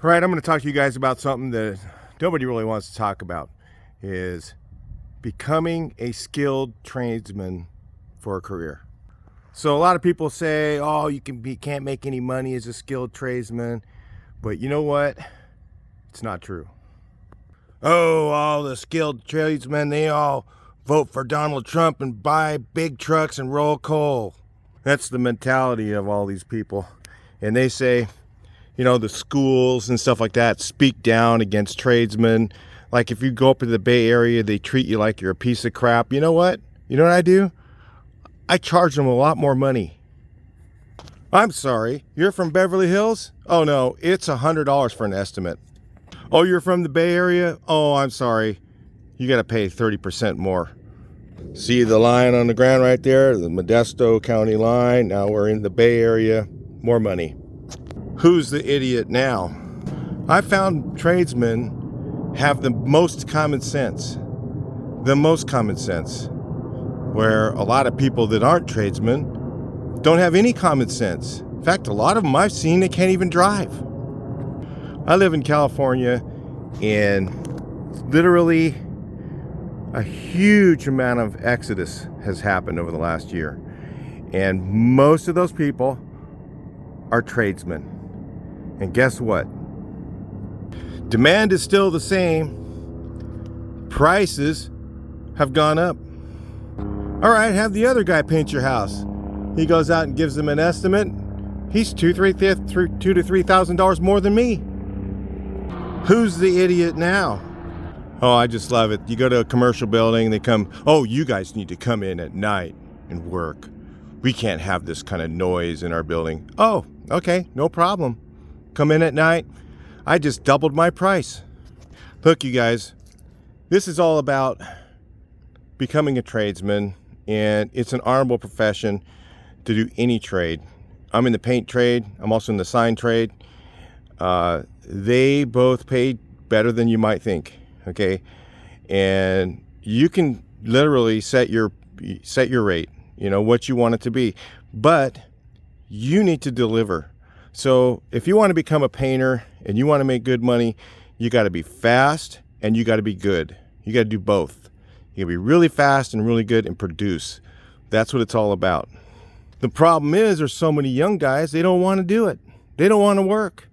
All right, I'm going to talk to you guys about something that nobody really wants to talk about, is becoming a skilled tradesman for a career. So a lot of people say, oh, can't make any money as a skilled tradesman, but you know what? It's not true. Oh, all the skilled tradesmen, they all vote for Donald Trump and buy big trucks and roll coal. That's the mentality of all these people. And they say, the schools and stuff like that speak down against tradesmen. Like if you go up to the Bay Area, they treat you like you're a piece of crap. You know what? You know what I do? I charge them a lot more money. I'm sorry, you're from Beverly Hills? Oh no, it's $100 for an estimate. Oh, you're from the Bay Area? Oh, I'm sorry, you gotta pay 30% more. See the line on the ground right there? The Modesto County line. Now we're in the Bay Area. More money. Who's the idiot now? I found tradesmen have the most common sense. The most common sense. Where a lot of people that aren't tradesmen don't have any common sense. In fact, a lot of them I've seen, they can't even drive. I live in California, and literally a huge amount of exodus has happened over the last year. And most of those people are tradesmen. And guess what? Demand is still the same. Prices have gone up. All right, have the other guy paint your house. He goes out and gives them an estimate. He's $2,000 to $3,000 more than me. Who's the idiot now? Oh, I just love it. You go to a commercial building, they come, oh, you guys need to come in at night and work. We can't have this kind of noise in our building. Oh, okay, no problem. Come in at night. I just doubled my price. Look, you guys, this is all about becoming a tradesman, and it's an honorable profession to do any trade. I'm in the paint trade. I'm also in the sign trade. They both pay better than you might think, okay? And you can literally set your rate, what you want it to be. But you need to deliver. So if you want to become a painter and you want to make good money, you got to be fast and you got to be good. You got to do both. You got to be really fast and really good and produce. That's what it's all about. The problem is there's so many young guys, they don't want to do it. They don't want to work.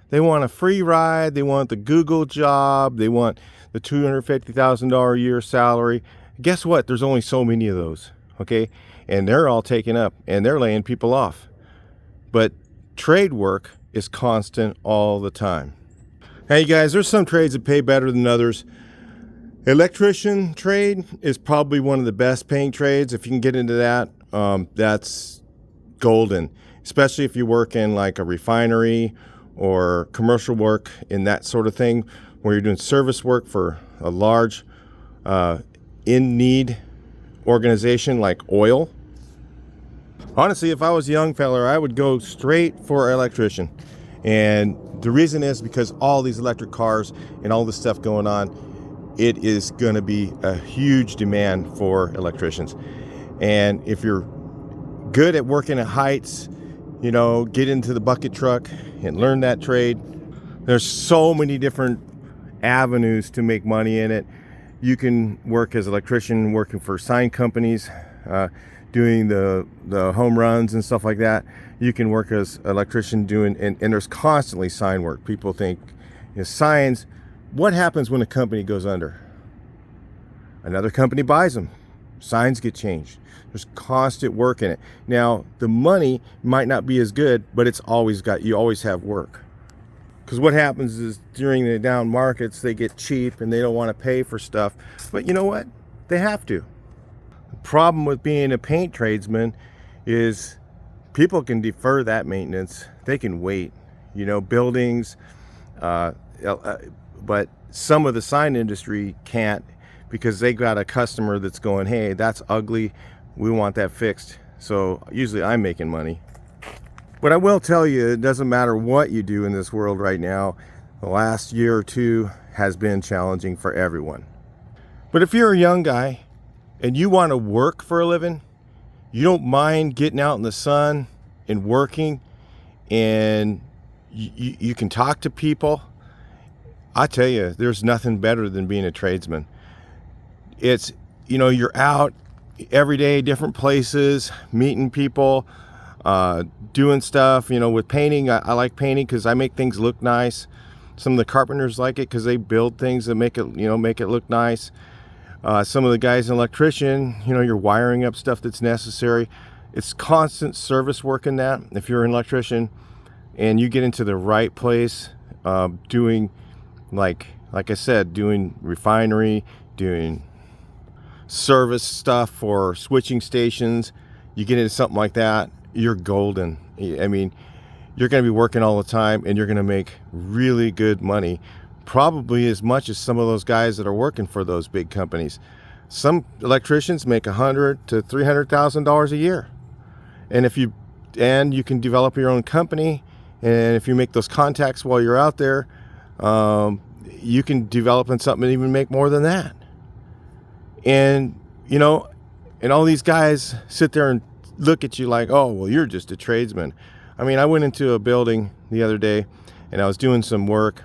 They want a free ride. They want the Google job. They want the $250,000 a year salary. Guess what? There's only so many of those, okay? And they're all taken up and they're laying people off. But trade work is constant all the time. Now, you guys, there's some trades that pay better than others. Electrician trade is probably one of the best paying trades. If you can get into that, that's golden, especially if you work in like a refinery or commercial work in that sort of thing, where you're doing service work for a large in-need organization like oil. Honestly, if I was a young feller, I would go straight for an electrician. And the reason is because all these electric cars and all this stuff going on, it is going to be a huge demand for electricians. And if you're good at working at heights, get into the bucket truck and learn that trade. There's so many different avenues to make money in it. You can work as an electrician, working for sign companies, doing the home runs and stuff like that. You can work as an electrician and there's constantly sign work. People think signs, what happens when a company goes under? Another company buys them. Signs get changed. There's constant work in it. Now, the money might not be as good, but you always have work. Because what happens is during the down markets, they get cheap and they don't want to pay for stuff. But you know what? They have to. The problem with being a paint tradesman is people can defer that maintenance. They can wait, buildings, but some of the sign industry can't, because they got a customer that's going, hey, that's ugly, we want that fixed. So usually I'm making money. But I will tell you, it doesn't matter what you do in this world right now, the last year or two has been challenging for everyone. But if you're a young guy and you want to work for a living, you don't mind getting out in the sun and working, and you can talk to people. I tell you, there's nothing better than being a tradesman. It's, you're out every day, different places, meeting people, doing stuff, with painting. I like painting because I make things look nice. Some of the carpenters like it because they build things that make it look nice. Some of the guys in electrician, you're wiring up stuff that's necessary. It's constant service work in that. If you're an electrician and you get into the right place, doing, like I said, doing refinery, doing service stuff for switching stations, you get into something like that, you're golden. I mean, you're going to be working all the time and you're going to make really good money, probably as much as some of those guys that are working for those big companies. Some electricians make $100,000 to $300,000 a year, and you can develop your own company, and if you make those contacts while you're out there, you can develop in something and even make more than that. And and all these guys sit there and look at you like, oh, well, you're just a tradesman. I mean, I went into a building the other day and I was doing some work,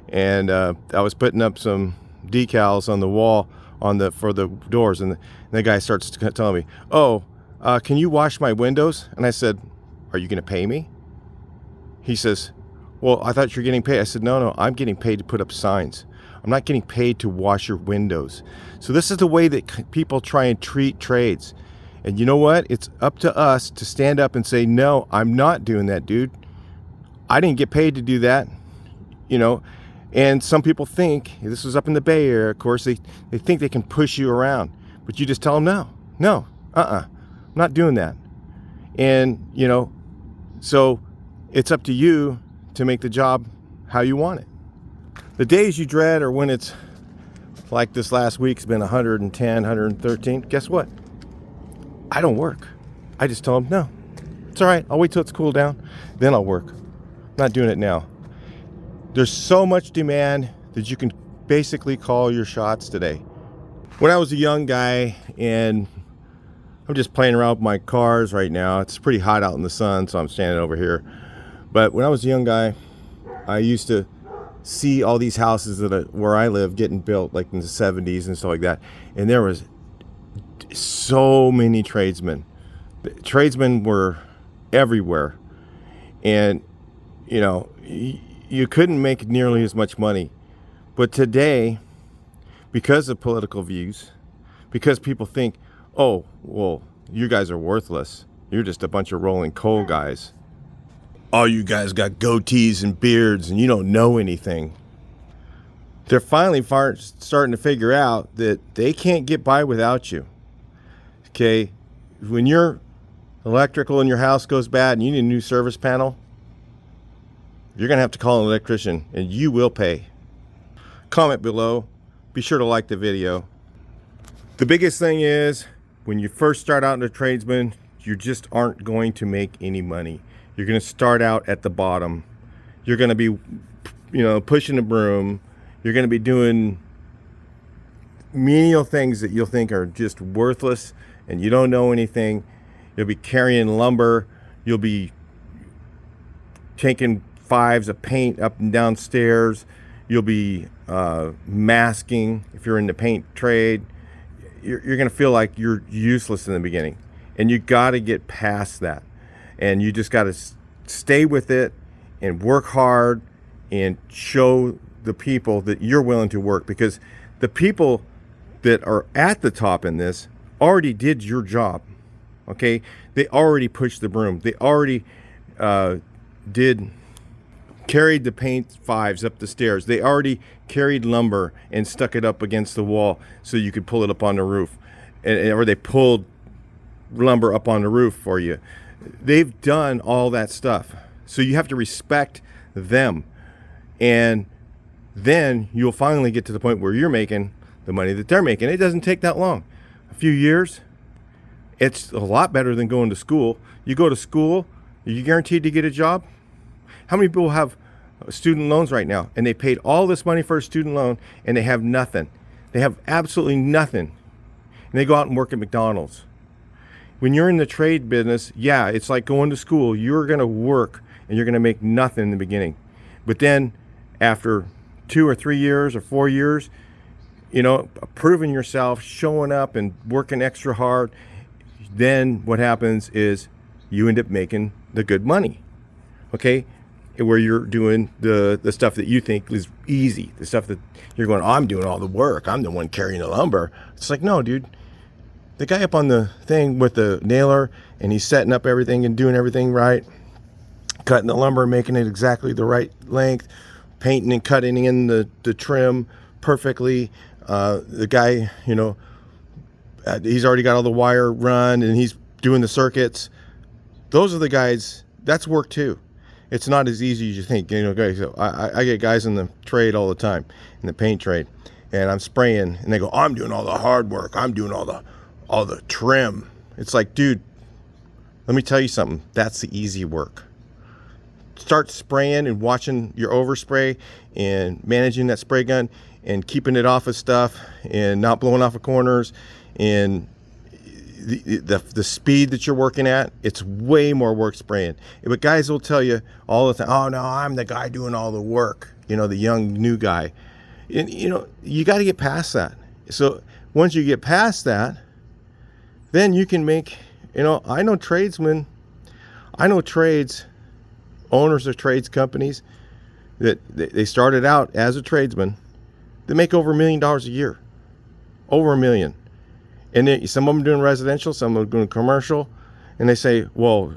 and I was putting up some decals on the wall for the doors, and the guy starts telling me, oh, can you wash my windows? And I said, are you going to pay me? He says, well, I thought you were getting paid. I said, no, I'm getting paid to put up signs. I'm not getting paid to wash your windows. So this is the way that people try and treat trades. And you know what? It's up to us to stand up and say, no, I'm not doing that, dude. I didn't get paid to do that. And some people think, this was up in the Bay Area, of course, they think they can push you around. But you just tell them, no, I'm not doing that. And, so it's up to you to make the job how you want it. The days you dread are when it's like this last week's been 110, 113. Guess what? I don't work. I just tell them, no, it's all right. I'll wait till it's cooled down. Then I'll work. I'm not doing it now. There's so much demand that you can basically call your shots today. When I was a young guy, and I'm just playing around with my cars right now. It's pretty hot out in the sun, so I'm standing over here. But when I was a young guy, I used to see all these houses where I live getting built, like in the 70s and stuff like that. And there was so many tradesmen. Tradesmen were everywhere. And, you couldn't make nearly as much money. But today, because of political views, because people think, oh, well, you guys are worthless. You're just a bunch of rolling coal guys. All you guys got goatees and beards and you don't know anything. They're finally starting to figure out that they can't get by without you. Okay, when your electrical in your house goes bad and you need a new service panel, you're going to have to call an electrician, and you will pay. Comment below. Be sure to like the video. The biggest thing is, when you first start out in a tradesman, you just aren't going to make any money. You're going to start out at the bottom. You're going to be, pushing a broom. You're going to be doing menial things that you'll think are just worthless and you don't know anything. You'll be carrying lumber. You'll be taking 5s of paint up and down stairs. You'll be masking if you're in the paint trade. You're going to feel like you're useless in the beginning. And you got to get past that. And you just got to stay with it and work hard and show the people that you're willing to work, because the people that are at the top in this already did your job. Okay, they already pushed the broom. They already carried the paint 5s up the stairs. They already carried lumber and stuck it up against the wall so you could pull it up on the roof, or they pulled lumber up on the roof for you. They've done all that stuff, so you have to respect them, and then you'll finally get to the point where you're making the money that they're making. It doesn't take that long. A few years. It's a lot better than going to school. You go to school, are you guaranteed to get a job? How many people have student loans right now, and they paid all this money for a student loan, and they have nothing? They have absolutely nothing. And they go out and work at McDonald's. When you're in the trade business, yeah, it's like going to school. You're going to work and you're going to make nothing in the beginning. But then after 2 or 3 years or 4 years, proving yourself, showing up and working extra hard, then what happens is you end up making the good money, okay? Where you're doing the stuff that you think is easy, the stuff that you're going, oh, I'm doing all the work, I'm the one carrying the lumber. It's like, no, dude, the guy up on the thing with the nailer, and he's setting up everything and doing everything right, cutting the lumber, making it exactly the right length, painting and cutting in the trim perfectly. The guy, he's already got all the wire run and he's doing the circuits. Those are the guys, that's work too. It's not as easy as you think. Guys, I get guys in the trade all the time, in the paint trade, and I'm spraying, and they go, oh, I'm doing all the hard work, I'm doing all the trim. It's like, dude, let me tell you something. That's the easy work. Start spraying and watching your overspray and managing that spray gun and keeping it off of stuff and not blowing off of corners, and the speed that you're working at, it's way more work spraying. But guys will tell you all the time, oh no, I'm the guy doing all the work, the young new guy. And you got to get past that. So once you get past that, then you can make, I know tradesmen, I know owners of trades companies that they started out as a tradesman. They make over $1 million a year, over $1 million. And then some of them doing residential, some of them doing commercial, and they say, well,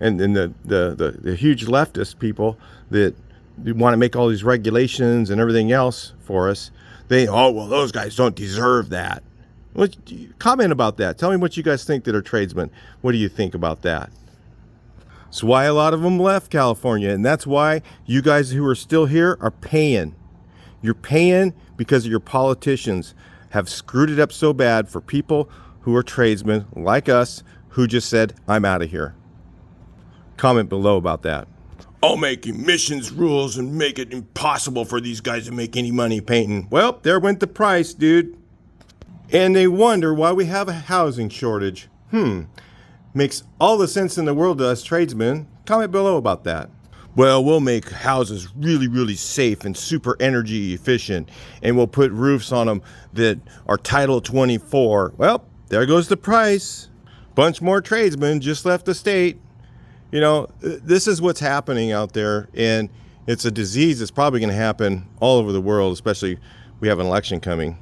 and the huge leftist people that want to make all these regulations and everything else for us, those guys don't deserve that. Comment about that. Tell me what you guys think that are tradesmen. What do you think about that? That's why a lot of them left California, and that's why you guys who are still here are paying. You're paying because your politicians have screwed it up so bad for people who are tradesmen like us who just said, I'm out of here. Comment below about that. I'll make emissions rules and make it impossible for these guys to make any money painting. Well, there went the price, dude. And they wonder why we have a housing shortage. Makes all the sense in the world to us tradesmen. Comment below about that. Well, we'll make houses really, really safe and super energy efficient, and we'll put roofs on them that are Title 24. Well, there goes the price. Bunch more tradesmen just left the state. This is what's happening out there, and it's a disease that's probably going to happen all over the world, especially we have an election coming.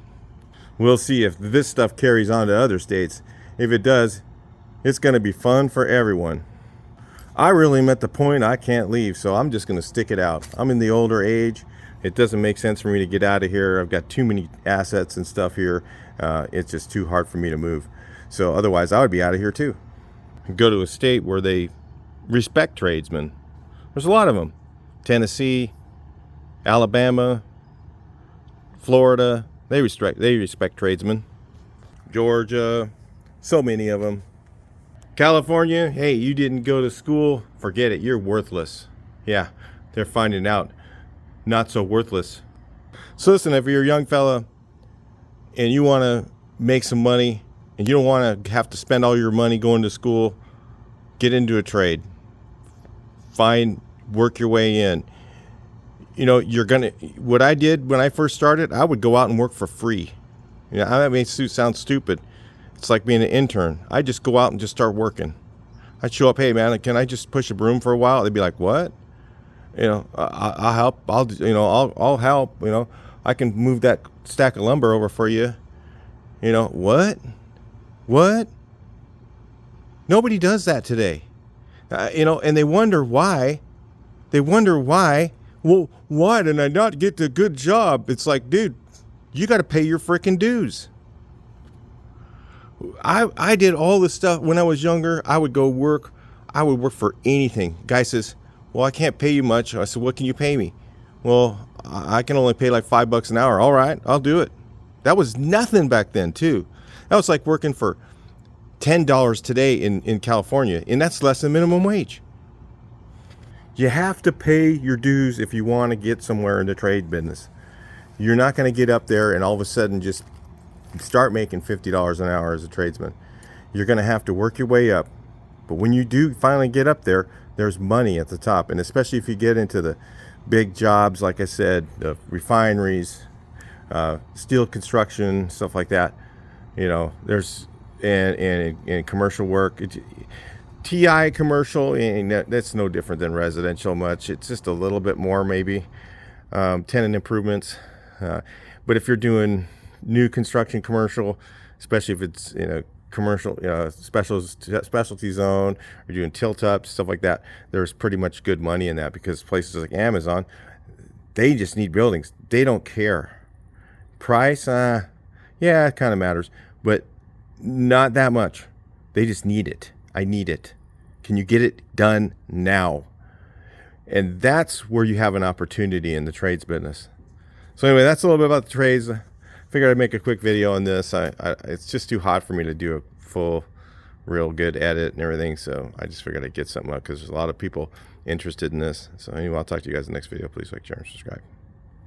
We'll see if this stuff carries on to other states. If it does, it's going to be fun for everyone. I really am at the point I can't leave, so I'm just going to stick it out. I'm in the older age. It doesn't make sense for me to get out of here. I've got too many assets and stuff here. It's just too hard for me to move. So otherwise, I would be out of here too. Go to a state where they respect tradesmen. There's a lot of them. Tennessee, Alabama, Florida. They respect tradesmen. Georgia, so many of them. California, hey, you didn't go to school, forget it, you're worthless. Yeah, they're finding out not so worthless. So listen, if you're a young fella and you want to make some money and you don't want to have to spend all your money going to school, get into a trade. Work your way in. What I did when I first started, I would go out and work for free. That may sound stupid. It's like being an intern. I just go out and just start working. I'd show up, hey man, can I just push a broom for a while? They'd be like, what? I'll help. I'll help. I can move that stack of lumber over for you. What? Nobody does that today. And they wonder why. Well, why did I not get the good job? It's like, dude, you got to pay your freaking dues. I did all this stuff when I was younger. I would go work. I would work for anything. Guy says, well, I can't pay you much. I said, what can you pay me? Well, I can only pay like $5 an hour. All right, I'll do it. That was nothing back then too. That was like working for $10 today in California, and that's less than minimum wage. You have to pay your dues if you want to get somewhere in the trade business. You're not going to get up there and all of a sudden just start making $50 an hour as a tradesman. You're going to have to work your way up. But when you do finally get up there, there's money at the top. And especially if you get into the big jobs, like I said, the refineries, steel construction, stuff like that, there's, and commercial work. TI commercial, and that's no different than residential much. It's just a little bit more maybe. Tenant improvements. But if you're doing new construction commercial, especially if it's commercial, specialty zone, or doing tilt ups, stuff like that, there's pretty much good money in that, because places like Amazon, they just need buildings. They don't care. Price, yeah, it kind of matters, but not that much. They just need it. I need it. Can you get it done now? And that's where you have an opportunity in the trades business. So anyway, that's a little bit about the trades. I figured I'd make a quick video on this. It's just too hot for me to do a full, real good edit and everything. So I just figured I'd get something up, because there's a lot of people interested in this. So anyway, I'll talk to you guys in the next video. Please like, share, and subscribe.